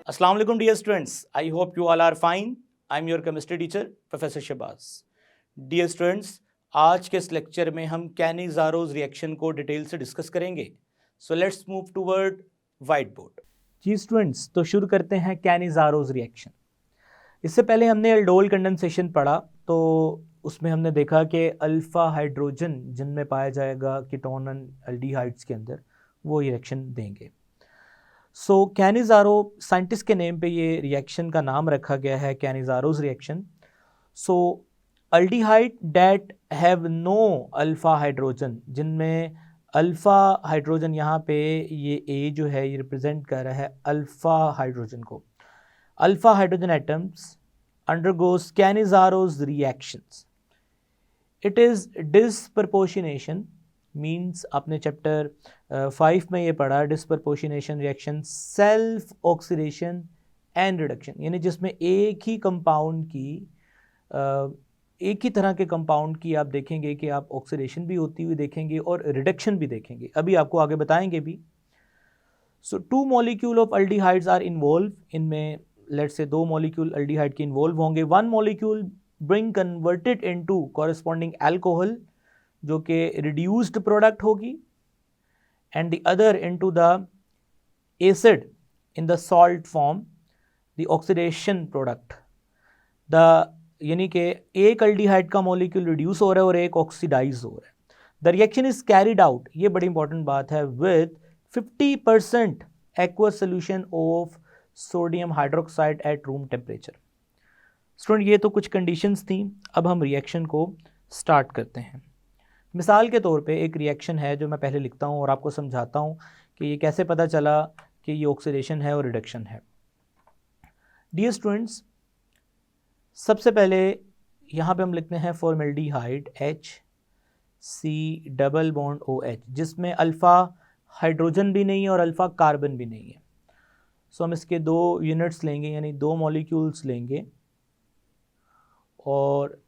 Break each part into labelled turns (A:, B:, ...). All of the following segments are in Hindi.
A: Assalamu alaikum dear students. I hope you all are fine. I'm your chemistry teacher Professor Shahbaz. Dear students, आज के इस लेक्चर में हम कैनिज़ारोस रिएक्शन को डिटेल से डिस्कस करेंगे. So let's move toward white board. जी स्टूडेंट्स, तो शुरू करते हैं कैनिज़ारोस रिएक्शन. इससे पहले हमने एल्डोल कंडेंसेशन पढ़ा, तो उसमें हमने देखा कि अल्फ़ा हाइड्रोजन जिनमें पाया जाएगा कीटोन एल्डिहाइड्स के अंदर, वो रिएक्शन देंगे. सो कैनिज़ारो साइंटिस्ट के नेम पे ये रिएक्शन का नाम रखा गया है, Cannizzaro's reaction. So aldehyde that have no alpha hydrogen, जिनमें अल्फ़ा हाइड्रोजन यहाँ पे ये ए जो है ये रिप्रेजेंट कर रहा है अल्फ़ा हाइड्रोजन को. Alpha hydrogen atoms undergoes Cannizzaro's reactions. It is disproportionation means आपने चैप्टर 5 में ये पढ़ा, disproportionation reaction, self oxidation and reduction, यानी जिसमें एक ही कंपाउंड की एक ही तरह के कंपाउंड की आप देखेंगे कि आप ऑक्सीडेशन भी होती हुई देखेंगे और रिडक्शन भी देखेंगे. अभी आपको आगे बताएंगे भी. So 2 molecule of aldehydes are involve. इनमें लेट्स से 2 मॉलिक्यूल अल्डिहाइड के इन्वॉल्व होंगे. 1 molecule being converted into corresponding alcohol जो कि रिड्यूस्ड प्रोडक्ट होगी, and the other into the acid in the salt form, the oxidation product. The यानी कि एक अल्डिहाइड का मॉलिक्यूल रिड्यूस हो रहा है और एक ऑक्सीडाइज हो रहा है. The reaction is carried out, ये बड़ी इंपॉर्टेंट बात है, with 50% aqueous solution of sodium hydroxide at room temperature. Student, ये तो कुछ कंडीशंस थी. अब हम रिएक्शन को स्टार्ट करते हैं. मिसाल के तौर पे एक रिएक्शन है जो मैं पहले लिखता हूँ और आपको समझाता हूँ कि ये कैसे पता चला कि ये ऑक्सीडेशन है और रिडक्शन है. डियर स्टूडेंट्स, सबसे पहले यहाँ पे हम लिखते हैं formaldehyde HC double bond OH, जिसमें अल्फ़ा हाइड्रोजन भी नहीं है और अल्फ़ा कार्बन भी नहीं है. सो हम इसके 2 यूनिट्स लेंगे, यानी 2 मॉलिक्यूल्स लेंगे और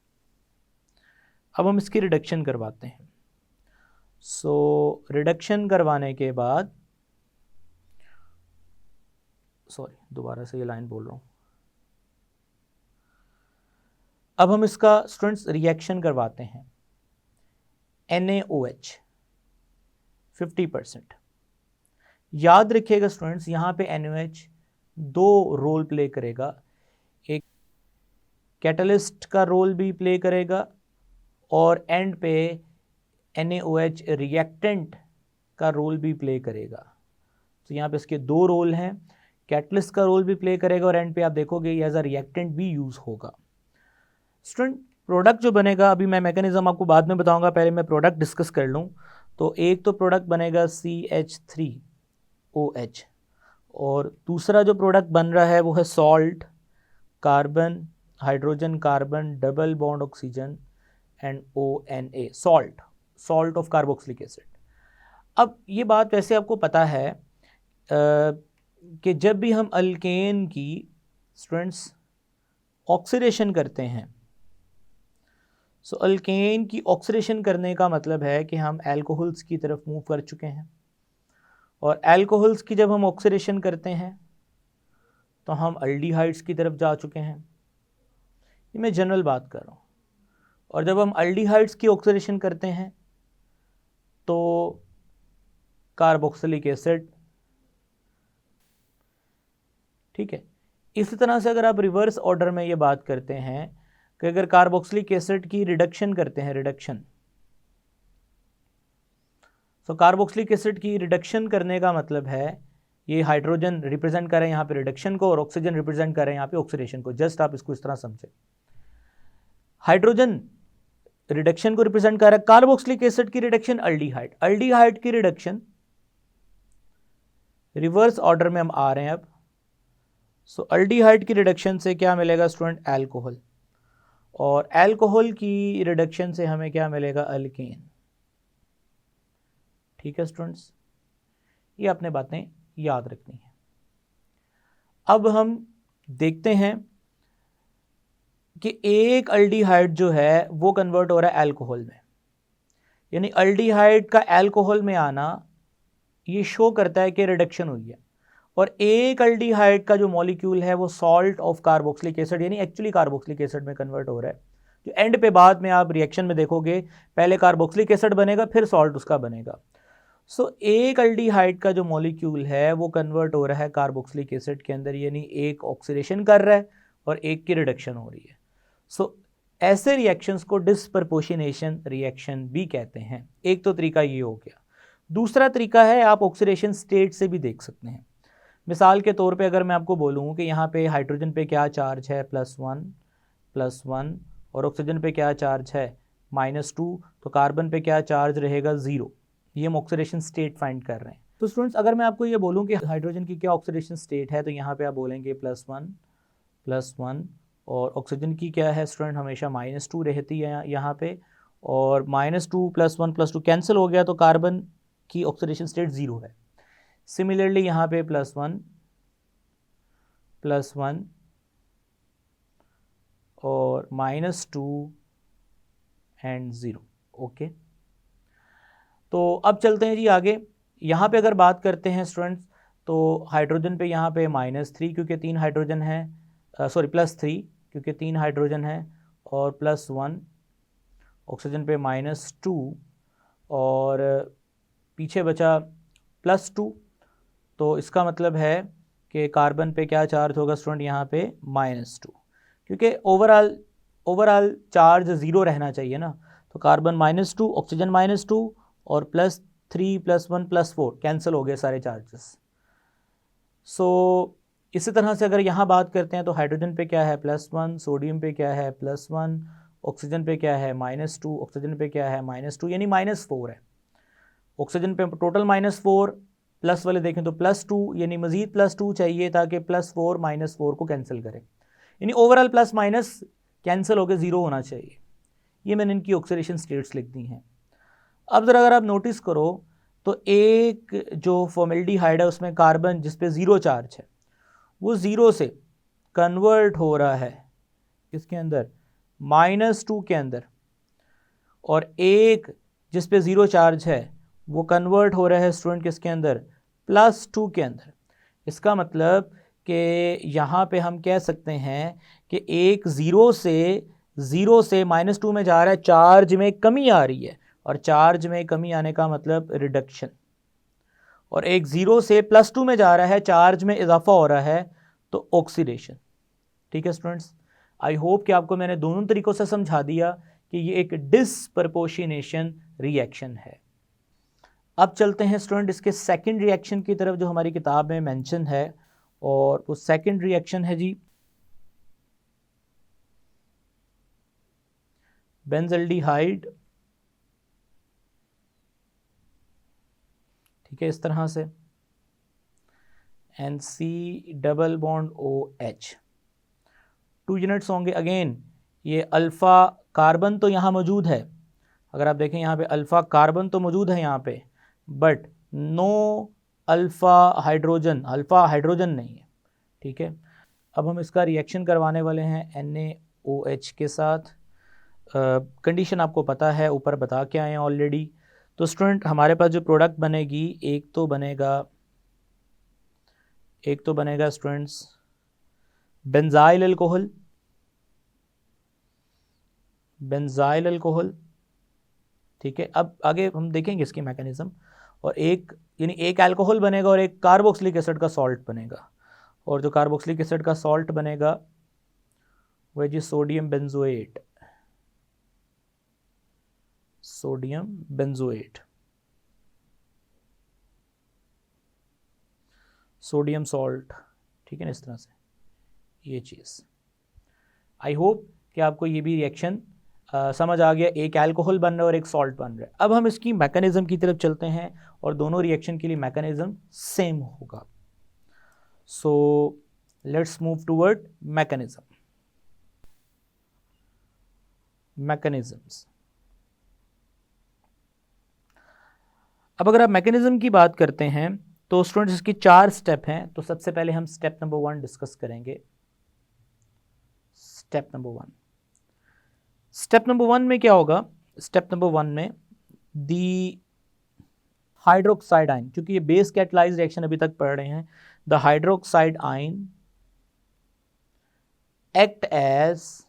A: अब हम इसकी रिडक्शन करवाते हैं. सो रिडक्शन करवाने के बाद, सॉरी दोबारा से ये लाइन बोल रहा हूँ. अब हम इसका स्टूडेंट्स रिएक्शन करवाते हैं. NaOH 50%. याद रखिएगा स्टूडेंट्स, यहाँ पे NaOH 2 रोल प्ले करेगा. एक कैटलिस्ट का रोल भी प्ले करेगा और एंड पे NaOH रिएक्टेंट का रोल भी प्ले करेगा. तो यहाँ पे इसके 2 रोल हैं, कैटलिस्ट का रोल भी प्ले करेगा और एंड पे आप देखोगे एज अ रिएक्टेंट भी यूज़ होगा. स्टूडेंट, प्रोडक्ट जो बनेगा, अभी मैं मैकेनिज्म आपको बाद में बताऊंगा, पहले मैं प्रोडक्ट डिस्कस कर लूँ. तो एक तो प्रोडक्ट बनेगा CH3OH और दूसरा जो प्रोडक्ट बन रहा है वो है salt, carbon, hydrogen carbon, double bond oxygen and ONA, salt of carboxylic acid. अब ये बात वैसे आपको पता है कि जब भी हम अल्केन की स्टूडेंट्स ऑक्सीडेशन करते हैं, सो अल्केन की ऑक्सीडेशन करने का मतलब है कि हम अल्कोहल्स की तरफ मूव कर चुके हैं. और अल्कोहल्स की जब हम ऑक्सीडेशन करते हैं तो हम अल्डिहाइड्स की तरफ जा चुके हैं. ये मैं जनरल बात कर रहा हूँ. और जब हम अल्डिहाइड्स की ऑक्सीडेशन करते हैं तो कार्बोक्सिलिक एसिड, ठीक है. इसी तरह से अगर आप रिवर्स ऑर्डर में ये बात करते हैं कि अगर कार्बोक्सिलिक एसिड की रिडक्शन करते हैं, रिडक्शन, तो कार्बोक्सिलिक एसिड की रिडक्शन करने का मतलब है ये हाइड्रोजन रिप्रेजेंट कर रहे हैं यहाँ पे रिडक्शन को और ऑक्सीजन रिप्रेजेंट कर रहे हैं यहाँ पे ऑक्सीडेशन को. जस्ट आप इसको इस तरह समझे. हाइड्रोजन रिडक्शन को रिप्रेजेंट कर रहा है, कार्बोक्सिलिक एसिड की रिडक्शन अल्डिहाइड, अल्डिहाइड की रिडक्शन रिवर्स ऑर्डर में हम आ रहे हैं अब. सो अल्डिहाइड की रिडक्शन से क्या मिलेगा स्टूडेंट? अल्कोहल. और अल्कोहल की रिडक्शन से हमें क्या मिलेगा? अल्केन. ठीक है स्टूडेंट्स, ये अपने बातें याद रखनी है. अब हम देखते हैं कि एक अल्डिहाइड जो है वो कन्वर्ट हो रहा है अल्कोहल में, यानी अल्डिहाइड का अल्कोहल में आना ये शो करता है कि रिडक्शन हुई है. और एक अल्डिहाइड का जो मॉलिक्यूल है वो सॉल्ट ऑफ कार्बोक्सिलिक एसिड यानी एक्चुअली कार्बोक्सिलिक एसिड में कन्वर्ट हो रहा है। जो एंड पे बाद में आप रिएक्शन में देखोगे पहले कार्बोक्सिलिक एसिड बनेगा फिर सॉल्ट उसका बनेगा। सो एक अल्डिहाइड का जो मॉलिक्यूल है वो कन्वर्ट हो रहा है कार्बोक्सिलिक एसिड के अंदर, यानी एक ऑक्सीडेशन कर रहा है और एक की रिडक्शन हो रही है। सो ऐसे रिएक्शंस को डिस्प्रपोर्शनेशन रिएक्शन भी कहते हैं। एक तो तरीका ये हो गया। दूसरा तरीका है आप ऑक्सीडेशन स्टेट से भी देख सकते हैं। मिसाल के तौर पे अगर मैं आपको बोलूँ कि यहाँ पे हाइड्रोजन पे क्या चार्ज है +1 और ऑक्सीजन पे क्या चार्ज है -2, तो कार्बन पे क्या चार्ज रहेगा 0। ये हम ऑक्सीडेशन स्टेट फाइंड कर रहे हैं। तो स्टूडेंट्स अगर मैं आपको ये बोलूँ कि हाइड्रोजन की क्या ऑक्सीडेशन स्टेट है, तो यहाँ पे आप बोलेंगे +1 और ऑक्सीजन की क्या है स्टूडेंट, हमेशा -2 रहती है यहाँ पे, और -2 +1 कैंसिल हो गया तो कार्बन की ऑक्सीडेशन स्टेट 0 है। सिमिलरली यहाँ पे +1 और -2 एंड 0। ओके, तो अब चलते हैं जी आगे। यहाँ पे अगर बात करते हैं स्टूडेंट्स तो हाइड्रोजन पे यहाँ पे -3 क्योंकि 3 हाइड्रोजन है, +3 क्योंकि 3 हाइड्रोजन है, और +1 ऑक्सीजन पे -2 और पीछे बचा +2। तो इसका मतलब है कि कार्बन पे क्या चार्ज होगा स्टूडेंट, यहाँ पे -2, क्योंकि ओवरऑल चार्ज 0 रहना चाहिए ना। तो कार्बन -2, ऑक्सीजन -2 और +3 +1 +4 कैंसिल हो गए सारे चार्जेस। सो इसी तरह से अगर यहाँ बात करते हैं तो हाइड्रोजन पे क्या है +1, सोडियम पे क्या है +1, ऑक्सीजन पे क्या है -2, ऑक्सीजन पे क्या है -2 यानी -4 है। ऑक्सीजन पे टोटल -4, प्लस वाले देखें तो +2 यानी मज़ीद +2 चाहिए ताकि +4 -4 को कैंसिल करें, यानी ओवरऑल प्लस माइनस कैंसिल होकर 0 होना चाहिए। ये मैंने इनकी ऑक्सीडेशन स्टेट्स लिख दी हैं। अब ज़रा अगर आप नोटिस करो तो एक जो फॉर्मेल्डिहाइड है उसमें कार्बन जिस पे 0 चार्ज है वो 0 से कन्वर्ट हो रहा है किसके अंदर, -2 के अंदर, और एक जिस पे 0 चार्ज है वो कन्वर्ट हो रहा है स्टूडेंट किसके अंदर, +2 के अंदर। इसका मतलब कि यहाँ पे हम कह सकते हैं कि एक 0 से -2 में जा रहा है, चार्ज में कमी आ रही है, और चार्ज में कमी आने का मतलब रिडक्शन, और एक 0 से +2 में जा रहा है, चार्ज में इजाफा हो रहा है, तो ऑक्सीडेशन। ठीक है स्टूडेंट्स, आई होप कि आपको मैंने दोनों तरीकों से समझा दिया कि ये एक डिस्प्रपोर्शनेशन रिएक्शन है। अब चलते हैं स्टूडेंट इसके सेकंड रिएक्शन की तरफ जो हमारी किताब में मेंशन है, और वो सेकंड रिएक्शन है जी बेंजल्डिहाइड। ठीक है, इस तरह से NC≡OH, 2 यूनिट्स होंगे। अगेन ये अल्फ़ा कार्बन तो यहाँ मौजूद है, अगर आप देखें यहाँ पे अल्फ़ा कार्बन तो मौजूद है यहाँ पे, बट नो अल्फ़ा हाइड्रोजन नहीं है। ठीक है, अब हम इसका रिएक्शन करवाने वाले हैं NaOH के साथ। कंडीशन आपको पता है, ऊपर बता के आए हैं ऑलरेडी। तो स्टूडेंट हमारे पास जो प्रोडक्ट बनेगी, एक तो बनेगा स्टूडेंट्स बेंजाइल अल्कोहल। ठीक है, अब आगे हम देखेंगे इसकी मैकेनिज्म। और एक अल्कोहल बनेगा और एक कार्बोक्सिलिक एसिड का सॉल्ट बनेगा, और जो कार्बोक्सिलिक एसिड का सॉल्ट बनेगा वह जी सोडियम बेंजोएट, सोडियम सॉल्ट। ठीक है ना, इस तरह से ये चीज़। आई होप कि आपको ये भी रिएक्शन समझ आ गया, एक अल्कोहल बन रहा है और एक सॉल्ट बन रहा है। अब हम इसकी मैकेनिज्म की तरफ चलते हैं, और दोनों रिएक्शन के लिए मैकेनिज्म सेम होगा। So let's move toward mechanisms. अब अगर आप मैकेनिज्म की बात करते हैं तो स्टूडेंट्स इसकी 4 स्टेप हैं। तो सबसे पहले हम स्टेप नंबर 1 डिस्कस करेंगे। स्टेप नंबर 1 में क्या होगा, स्टेप नंबर 1 में दी हाइड्रोक्साइड आयन, क्योंकि ये बेस कैटलाइज रिएक्शन अभी तक पढ़ रहे हैं, the hydroxide ion act as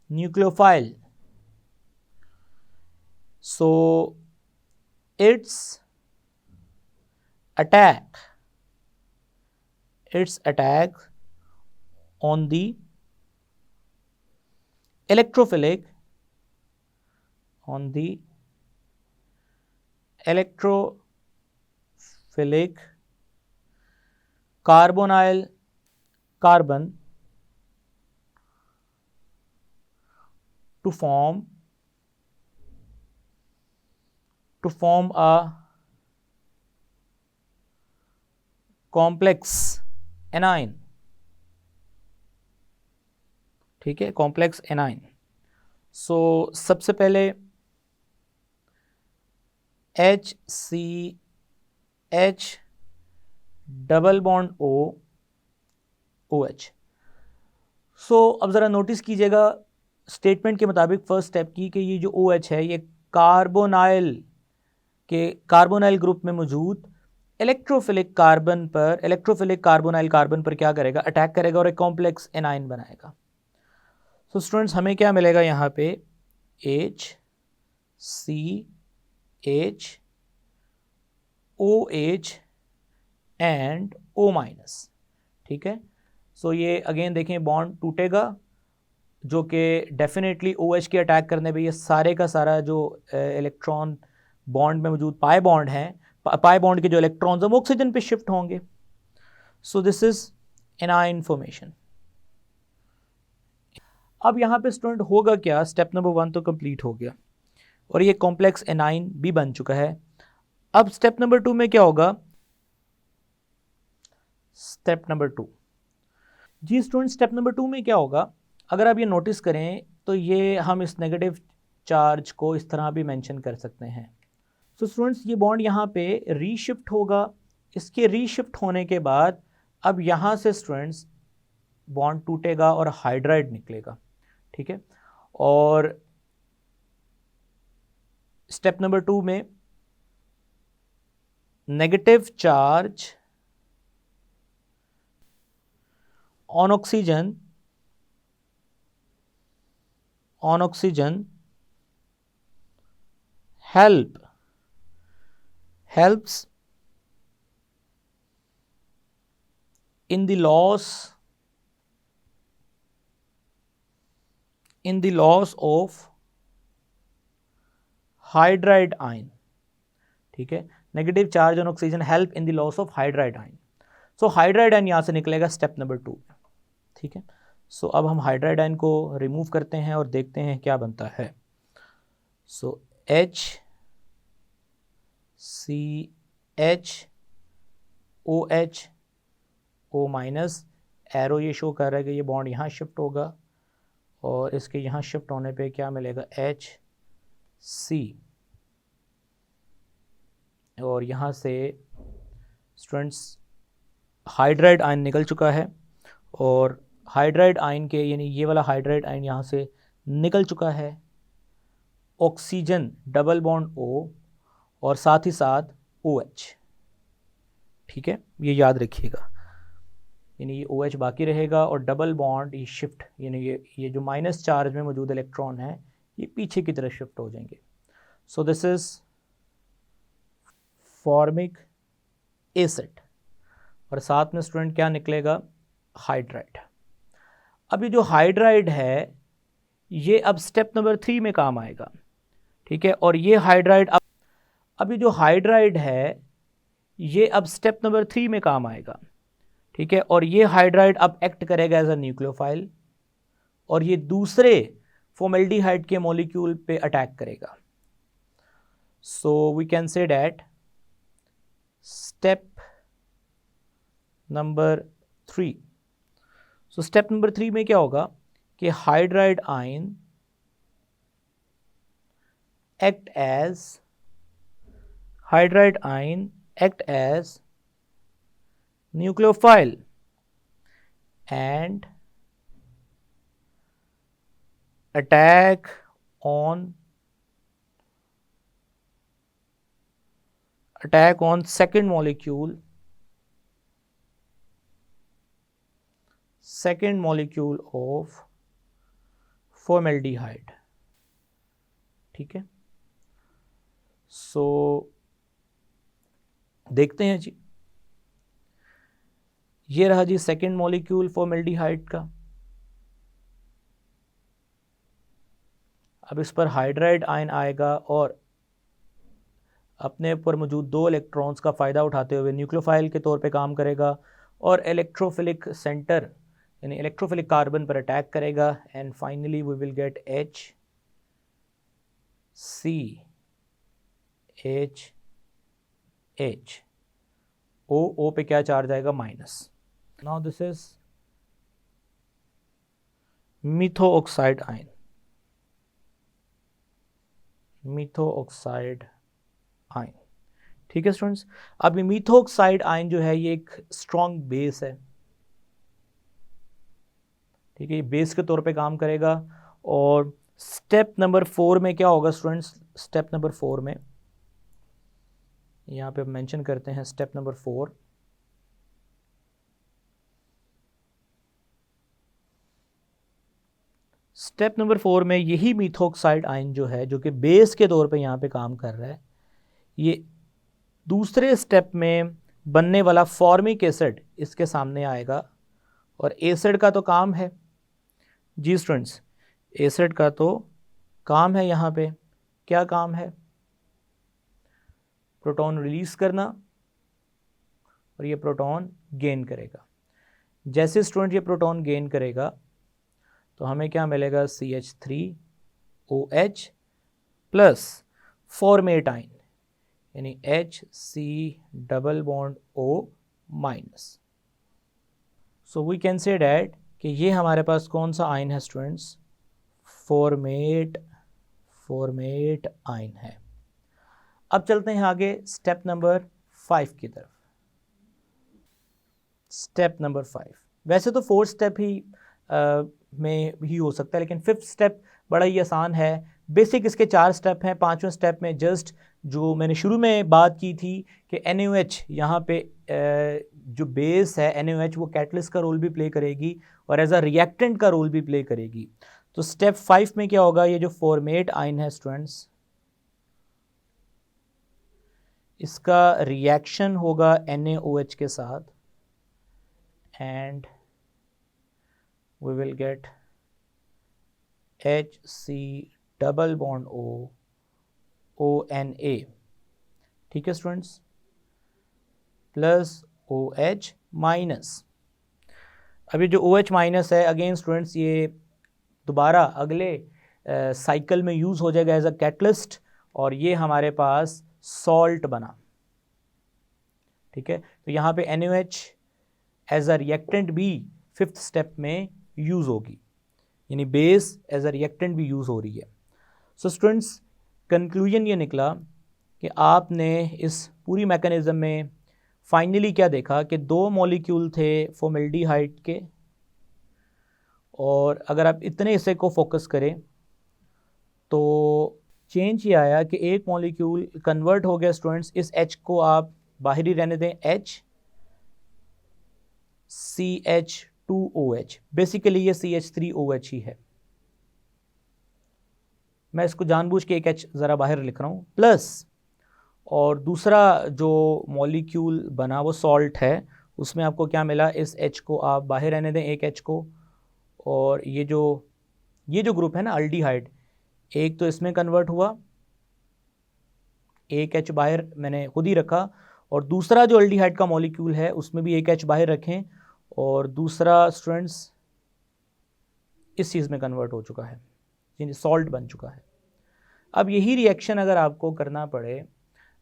A: nucleophile. So its attack on the electrophilic carbonyl carbon to form a complex anion. ठीक है, कॉम्प्लेक्स एनाइन. सो सबसे पहले HCH डबल बॉन्ड OH. सो अब ज़रा नोटिस कीजिएगा स्टेटमेंट के मुताबिक फर्स्ट स्टेप की कि ये जो OH है ये कार्बोनाइल ग्रुप में मौजूद इलेक्ट्रोफिलिक कार्बोनाइल कार्बन पर क्या करेगा, अटैक करेगा और एक कॉम्प्लेक्स एनाइन बनाएगा. तो स्टूडेंट्स हमें क्या मिलेगा यहाँ पे, HCH OH and O minus. ठीक है, सो ये अगेन देखें बॉन्ड टूटेगा जो कि डेफिनेटली OH के अटैक करने पे ये सारे का सारा जो इलेक्ट्रॉन बॉन्ड में मौजूद पाई बॉन्ड हैं, पाई बॉन्ड के जो इलेक्ट्रॉन्स हैं वो ऑक्सीजन पे शिफ्ट होंगे. So this is A9 formation. अब यहाँ पे स्टूडेंट होगा क्या, स्टेप नंबर 1 तो कंप्लीट हो गया और ये कॉम्प्लेक्स एनाइन भी बन चुका है. अब स्टेप नंबर 2 में क्या होगा, स्टेप नंबर 2 जी स्टूडेंट, स्टेप नंबर 2 में क्या होगा, अगर आप ये नोटिस करें तो ये हम इस नेगेटिव चार्ज को इस तरह भी मेंशन कर सकते हैं. तो स्टूडेंट्स ये बॉन्ड यहाँ पे रीशिफ्ट होगा. इसके रीशिफ्ट होने के बाद अब यहाँ से स्टूडेंट्स बॉन्ड टूटेगा और हाइड्राइड निकलेगा. ठीक है, और स्टेप नंबर 2 में negative charge on oxygen helps in the loss of hydride ion. ठीक है, negative charge on oxygen help in the loss of hydride ion. So hydride ion यहां से निकलेगा स्टेप नंबर 2. ठीक है, सो अब हम हाइड्राइड आयन को रिमूव करते हैं और देखते हैं क्या बनता है. सो HCH OH O minus, arrow ये शो कर रहा है कि ये बॉन्ड यहाँ शिफ्ट होगा और इसके यहाँ शिफ्ट होने पे क्या मिलेगा, HC, और यहाँ से स्टूडेंट्स हाइड्राइड आयन निकल चुका है और हाइड्राइड आयन के यानी ये वाला हाइड्राइड आयन यहाँ से निकल चुका है. ऑक्सीजन डबल बॉन्ड O और साथ ही साथ OH. ठीक है, ये याद रखिएगा, यानी ये OH बाकी रहेगा और डबल बॉन्ड ये शिफ्ट, यानी ये जो माइनस चार्ज में मौजूद इलेक्ट्रॉन है ये पीछे की तरफ शिफ्ट हो जाएंगे. So this is formic acid और साथ में स्टूडेंट क्या निकलेगा, हाइड्राइड. अब ये जो हाइड्राइड है ये अब स्टेप नंबर 3 में काम आएगा. ठीक है, और ये हाइड्राइड अब ये जो हाइड्राइड है ये अब स्टेप नंबर 3 में काम आएगा. ठीक है, और ये हाइड्राइड अब एक्ट करेगा एज अ न्यूक्लियोफाइल और ये दूसरे फॉर्मेल्डिहाइड के मॉलिक्यूल पे अटैक करेगा. So we can say that step number 3. So step number 3 में क्या होगा कि hydride ion act as nucleophile and attack on second molecule second molecule of formaldehyde. ठीक है, सो देखते हैं जी, ये रहा जी सेकेंड मॉलिक्यूल फॉर्मेल्डिहाइड का। अब इस पर हाइड्राइड आयन आएगा और अपने ऊपर मौजूद 2 इलेक्ट्रॉन्स का फ़ायदा उठाते हुए न्यूक्लियोफाइल के तौर पे काम करेगा और इलेक्ट्रोफिलिक सेंटर यानी इलेक्ट्रोफिलिक कार्बन पर अटैक करेगा and finally we will get HCH। O पे क्या चार्ज आएगा? Minus. Now this is methoxide ion, methoxide ion. ठीक है स्टूडेंट्स, अब ये मिथो ऑक्साइड आयन जो है ये एक स्ट्रॉन्ग बेस है। ठीक है, ये बेस के तौर पे काम करेगा। और स्टेप नंबर 4 में क्या होगा स्टूडेंट्स? स्टेप नंबर 4 में यहाँ पे मेंशन करते हैं स्टेप नंबर 4। स्टेप नंबर 4 में यही मिथोक्साइड आयन जो है, जो कि बेस के तौर पे यहाँ पे काम कर रहा है, ये दूसरे स्टेप में बनने वाला फॉर्मिक एसिड इसके सामने आएगा। और एसिड का तो काम है जी स्टूडेंट्स, एसिड का तो काम है यहाँ पे, क्या काम है? प्रोटॉन रिलीज करना और ये प्रोटॉन गेन करेगा। जैसे स्टूडेंट ये प्रोटॉन गेन करेगा तो हमें क्या मिलेगा? CH3OH प्लस फॉर्मेट आयन यानी HC⋯O minus. So we can say that कि ये हमारे पास कौन सा आयन है स्टूडेंट्स? फॉर्मेट आयन है। अब चलते हैं आगे स्टेप नंबर 5 की तरफ। स्टेप नंबर 5 वैसे तो 4 स्टेप ही में ही हो सकता है, लेकिन 5th स्टेप बड़ा ही आसान है। बेसिक इसके 4 स्टेप हैं। 5वें स्टेप में जस्ट जो मैंने शुरू में बात की थी कि NaOH यहाँ पे जो बेस है NaOH वो कैटलिस्ट का रोल भी प्ले करेगी और एज अ रिएक्टेंट का रोल भी प्ले करेगी। तो स्टेप 5 में क्या होगा? ये जो फॉर्मेट आयन है स्टूडेंट्स, इसका रिएक्शन होगा NaOH के साथ and we will get HC⋯O ONA। ठीक है स्टूडेंट्स, प्लस OH माइनस। अभी जो OH माइनस है अगेन स्टूडेंट्स ये दोबारा अगले साइकिल में यूज़ हो जाएगा एज अ कैटलिस्ट और ये हमारे पास सॉल्ट बना। ठीक है, तो यहाँ पे NaOH एज अ रिएक्टेंट भी 5th स्टेप में यूज़ होगी, यानी बेस एज अ रिएक्टेंट भी यूज़ हो रही है। सो स्टूडेंट्स, कंक्लूजन ये निकला कि आपने इस पूरी मैकेनिज्म में फाइनली क्या देखा कि 2 मॉलिक्यूल थे फॉर्मेल्डिहाइड के, और अगर आप इतने हिस्से को फोकस करें तो चेंज ये आया कि एक मॉलिक्यूल कन्वर्ट हो गया स्टूडेंट्स, इस H को आप बाहरी रहने दें, HCH2OH, बेसिकली ये CH3OH ही है। मैं इसको जानबूझ के एक H ज़रा बाहर लिख रहा हूँ, प्लस और दूसरा जो मॉलिक्यूल बना वो सॉल्ट है, उसमें आपको क्या मिला? इस H को आप बाहर रहने दें, एक H को, और ये जो ग्रुप है ना अल्डिहाइड, एक तो इसमें कन्वर्ट हुआ, एक H बाहर मैंने खुद ही रखा, और दूसरा जो अल्डिहाइड का मॉलिक्यूल है उसमें भी एक H बाहर रखें, और दूसरा स्टूडेंट्स इस चीज़ में कन्वर्ट हो चुका है, यानी सॉल्ट बन चुका है। अब यही रिएक्शन अगर आपको करना पड़े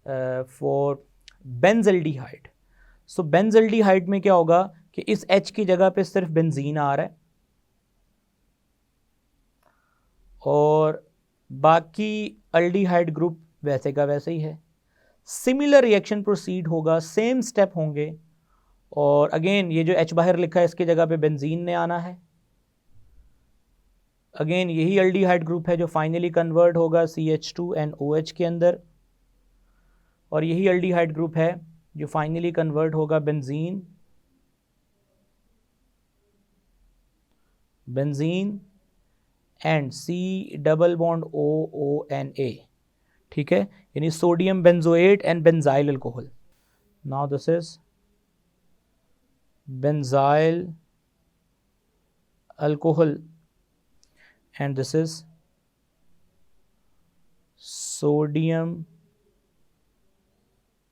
A: फॉर बेंजल्डिहाइड, सो बेंजल्डिहाइड में क्या होगा कि इस H की जगह पे सिर्फ बेंजीन आ रहा है और बाकी अल्डिहाइड ग्रुप वैसे का वैसे ही है। सिमिलर रिएक्शन प्रोसीड होगा, सेम स्टेप होंगे, और अगेन ये जो H बाहर लिखा है इसकी जगह पे बेंजीन ने आना है। अगेन यही अल्डिहाइड ग्रुप है जो फाइनली कन्वर्ट होगा CH2NOH के अंदर, और यही अल्डिहाइड ग्रुप है जो फाइनली कन्वर्ट होगा benzene benzene and C double bond OONA, ठीक है, यानी sodium benzoate and benzyl alcohol. Now this is benzyl alcohol and this is sodium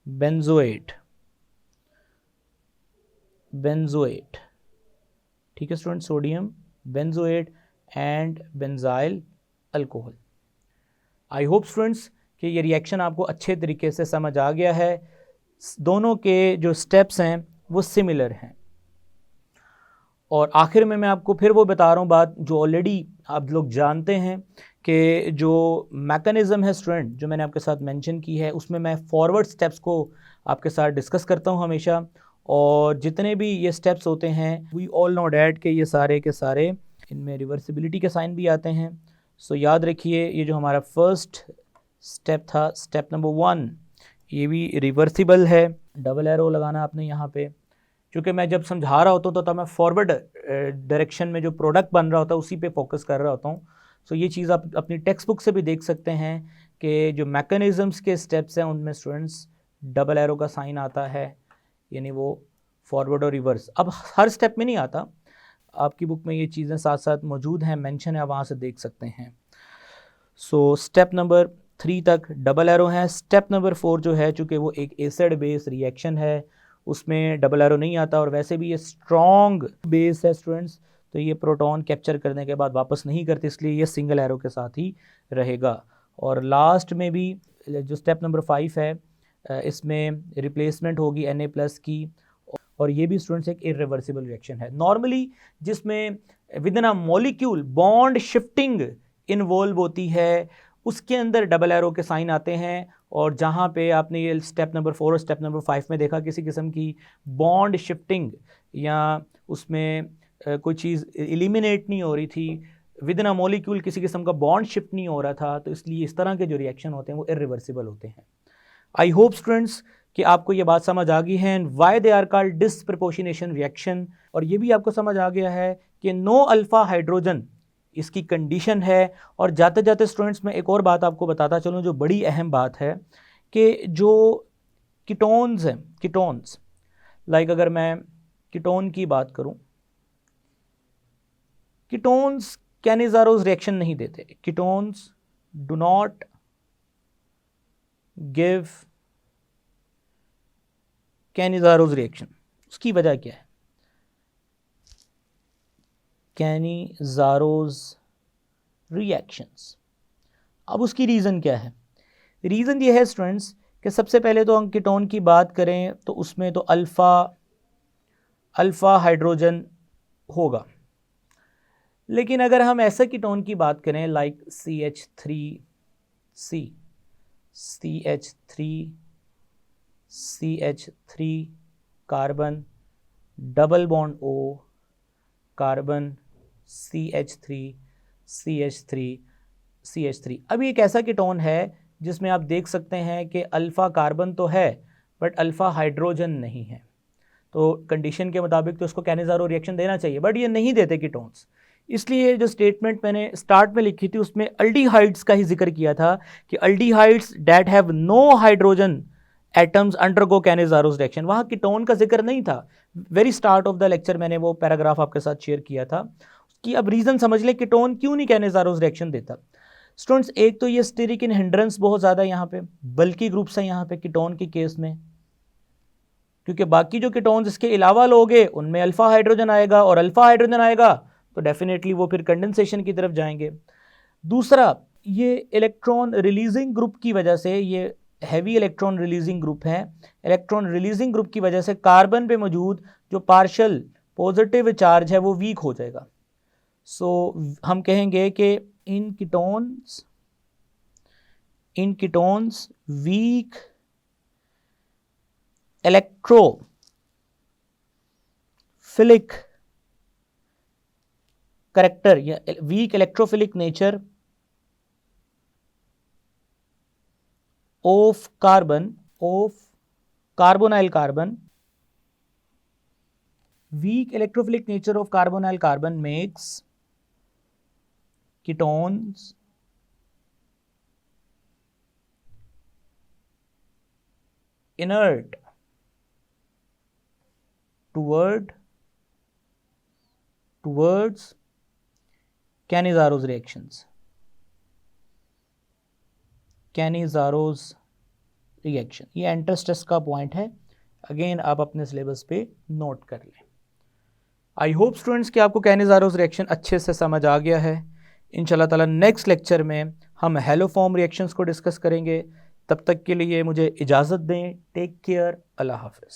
A: benzoate, ठीक है student, sodium benzoate and benzyl alcohol. I hope students कि ये रिएक्शन आपको अच्छे तरीके से समझ आ गया है. दोनों के जो स्टेप्स हैं वो सिमिलर हैं. और आखिर में मैं आपको फिर वो बता रहा हूँ बात जो ऑलरेडी आप लोग जानते हैं कि जो मैकेनिज़्म है स्टूडेंट, जो मैंने आपके साथ मेंशन की है, उसमें मैं फॉरवर्ड स्टेप्स को आपके साथ डिस्कस करता हूँ हमेशा. और जितने भी ये स्टेप्स होते हैं वी ऑल नो डैट के ये सारे के सारे इनमें रिवर्सिबिलिटी के साइन भी आते हैं. सो याद रखिए ये जो हमारा फर्स्ट स्टेप था, स्टेप नंबर 1, ये भी रिवर्सिबल है. डबल एरो लगाना आपने यहाँ पे, क्योंकि मैं जब समझा रहा होता हूँ तो मैं फॉरवर्ड डायरेक्शन में जो प्रोडक्ट बन रहा होता है उसी पे फोकस कर रहा होता हूँ. सो ये चीज़ आप अपनी टेक्स्ट बुक से भी देख सकते हैं कि जो मैकेनिज़म्स के स्टेप्स हैं उनमें स्टूडेंट्स डबल एरो का साइन आता है, यानी वो फॉरवर्ड और रिवर्स. अब हर स्टेप में नहीं आता, आपकी बुक में ये चीज़ें साथ साथ मौजूद हैं, मेंशन है, वहाँ से देख सकते हैं. सो स्टेप नंबर 3 तक डबल एरो है. स्टेप नंबर 4 जो है, चूँकि वो एक एसिड बेस रिएक्शन है, उसमें डबल एरो नहीं आता. और वैसे भी ये स्ट्रॉन्ग बेस है स्टूडेंट्स, तो ये प्रोटॉन कैप्चर करने के बाद वापस नहीं करते, इसलिए ये सिंगल एरो के साथ ही रहेगा. और लास्ट में भी जो स्टेप नंबर 5 है, इसमें रिप्लेसमेंट होगी Na+ की. और ये भी स्टूडेंट्स एक इरिवर्सिबल रिएक्शन है. नॉर्मली जिसमें with in a molecule bond shifting involve होती है, उसके अंदर डबल एरो के साइन आते हैं. और जहाँ पे आपने ये स्टेप नंबर 4 और स्टेप नंबर 5 में देखा किसी किस्म की बॉन्ड शिफ्टिंग या उसमें कोई चीज़ एलिमिनेट नहीं हो रही थी, विद इन अ मॉलिक्यूल किसी किस्म का बॉन्ड शिफ्ट नहीं हो रहा था, तो इसलिए इस तरह के जो रिएक्शन होते हैं वो इरिवर्सिबल होते हैं. आई होप स्टूडेंट्स कि आपको ये बात समझ आ गई है and why they are called disproportionation reaction. और ये भी आपको समझ आ गया है कि नो अल्फा हाइड्रोजन इसकी कंडीशन है. और जाते जाते स्टूडेंट्स मैं एक और बात आपको बताता चलूँ जो बड़ी अहम बात है कि जो कीटोन्स हैं, कीटोन्स लाइक अगर मैं कीटोन की बात करूँ, कीटोन्स कैनिज़ारोस रिएक्शन नहीं देते. Ketones do not give Cannizzaro's reaction. उसकी वजह क्या है? कैनिज़ारोस रिएक्शंस, अब उसकी रीज़न क्या है? रीज़न ये है स्टूडेंट्स कि सबसे पहले तो हम कीटोन की बात करें तो उसमें तो अल्फ़ा हाइड्रोजन होगा. लेकिन अगर हम ऐसा कीटोन की बात करें like CH3 carbon double bond O, carbon CH3. अब ये एक ऐसा कीटोन है जिसमें आप देख सकते हैं कि अल्फ़ा कार्बन तो है बट अल्फ़ा हाइड्रोजन नहीं है. तो कंडीशन के मुताबिक तो उसको कैनिज़ारो रिएक्शन देना चाहिए, बट ये नहीं देते कीटोन्स. इसलिए जो स्टेटमेंट मैंने स्टार्ट में लिखी थी उसमें अल्डीहाइड्स का ही जिक्र किया था कि aldehydes that have no hydrogen atoms undergo Cannizzaro's reaction. वहाँ कीटोन का जिक्र नहीं था. Very start of the lecture मैंने वो पैराग्राफ आपके साथ शेयर किया था कि अब रीज़न समझ लें कीटोन क्यों नहीं कैनिज़ारोस रिएक्शन देता. स्टूडेंट्स एक तो ये स्टेरिक इन हिंड्रेंस बहुत ज़्यादा यहाँ पे बल्कि ग्रुप्स हैं यहाँ पे कीटोन के केस में, क्योंकि बाकी जो कीटोन्स इसके अलावा लोगे उनमें अल्फ़ा हाइड्रोजन आएगा और अल्फ़ा हाइड्रोजन आएगा तो डेफिनेटली वो फिर कंडेंसेशन की तरफ जाएंगे. दूसरा, ये इलेक्ट्रॉन रिलीजिंग ग्रुप की वजह से, ये हैवी इलेक्ट्रॉन रिलीजिंग ग्रुप है, इलेक्ट्रॉन रिलीजिंग ग्रुप की वजह से कार्बन पे मौजूद जो पार्शियल पॉजिटिव चार्ज है वो वीक हो जाएगा. सो हम कहेंगे कि इन कीटोन्स वीक इलेक्ट्रोफिलिक करेक्टर या weak electrophilic nature of carbonyl carbon, weak electrophilic nature of carbonyl carbon makes ketones inert towards Cannizaro's reactions. Cannizaro's reaction, ये एंट्रेंस टेस्ट का पॉइंट है, अगेन आप अपने सिलेबस पे नोट कर लें। आई होप स्टूडेंट्स कि आपको कैनिज़ारोस रिएक्शन अच्छे से समझ आ गया है। इंशाल्लाह ताला नेक्स्ट लेक्चर में हम हैलोफॉर्म रिएक्शंस को डिस्कस करेंगे। तब तक के लिए मुझे इजाज़त दें। टेक केयर, अल्लाह हाफिज़।